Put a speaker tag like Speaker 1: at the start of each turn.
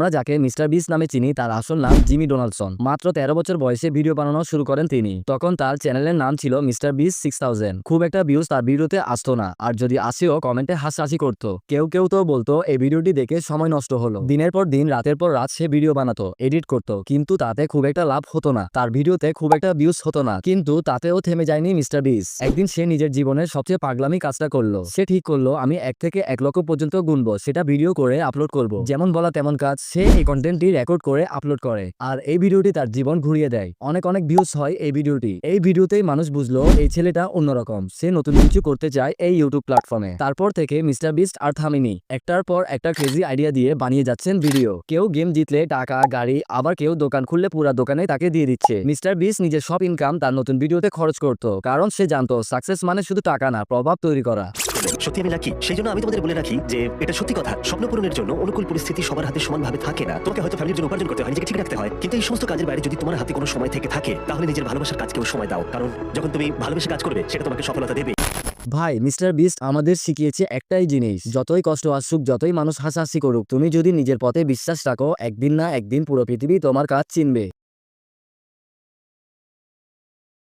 Speaker 1: আমরা যাকে মিস্টার বিস নামে চিনি তার আসল নাম জিমি ডোনাল্ডসন। মাত্র 13 বছর বয়সে ভিডিও বানানো শুরু করেন তিনি। তখন তার চ্যানেলের নাম ছিল মিস্টার বিস 6000। খুব একটা ভিউজ তার ভিডিওতে আসতো না, আর যদি আসেও কমেন্টে হাসাহাসি করতো। কেউ কেউ তো বলতো এই ভিডিওটি দেখে সময় নষ্ট হলো। দিনের পর দিন, রাতের পর রাত সে ভিডিও বানাতো, এডিট করতো, কিন্তু তাতে খুব একটা লাভ হতো না। তার ভিডিওতে খুব একটা ভিউজ হতো না, কিন্তু তাতেও থেমে যায়নি মিস্টার বিস। একদিন সে নিজের জীবনের সবচেয়ে পাগলামি কাজটা করলো। সে ঠিক করলো আমি 1 থেকে 1 লক্ষ পর্যন্ত গুনবো, সেটা ভিডিও করে আপলোড করব। যেমন বলা তেমন কাজ, সে এই কন্টেন্টটি রেকর্ড করে আপলোড করে, আর এই ভিডিওটি তার জীবন ঘুরিয়ে দেয়। অনেক অনেক ভিউজ হয় এই ভিডিওটি। এই ভিডিওতেই মানুষ বুঝলো এই ছেলেটা অন্যরকম, সে নতুন কিছু করতে চায় এই ইউটিউব প্ল্যাটফর্মে। তারপর থেকে মিস্টার বিস্ট আর থামেনি, একটার পর একটা ক্রেজি আইডিয়া দিয়ে বানিয়ে যাচ্ছেন ভিডিও। কেউ গেম জিতলে টাকা, গাড়ি, আবার কেউ দোকান খুললে পুরা দোকানে তাকে দিয়ে দিচ্ছে। মিস্টার বিস্ট নিজের সব ইনকাম তার নতুন ভিডিওতে খরচ করতো, কারণ সে জানতো সাকসেস মানে শুধু টাকা না, প্রভাব তৈরি করা।
Speaker 2: সত্যি আমি লাকি, সেই জন্য আমি তোমাদের বলে রাখি যে এটা সত্যি কথা, স্বপ্ন পূরণের জন্য অনুকূল পরিস্থিতি সবার হাতে সমানভাবে থাকে না। তোমাকে হয়তো ফ্যামিলির জন্য উপার্জন করতে হয়, নিজেকে ঠিক রাখতে হয়, কিন্তু এই সমস্ত কাজের বাইরে যদি তোমার হাতে কোনো সময় থেকে থাকে, তাহলে নিজের ভালোবাসার কাজকেও সময় দাও, কারণ যখন তুমি ভালোবেসে কাজ করবে সেটা তোমাকে সফলতা দেবে।
Speaker 1: ভাই, মিস্টার বিস্ট আমাদের শিখিয়েছে একটাই জিনিস, যতই কষ্ট আসুক, যতই মানুষ হাসাহাসি করুক, তুমি যদি নিজের পথে বিশ্বাস রাখো, একদিন না একদিন পুরো পৃথিবী তোমার কাজ চিনবে।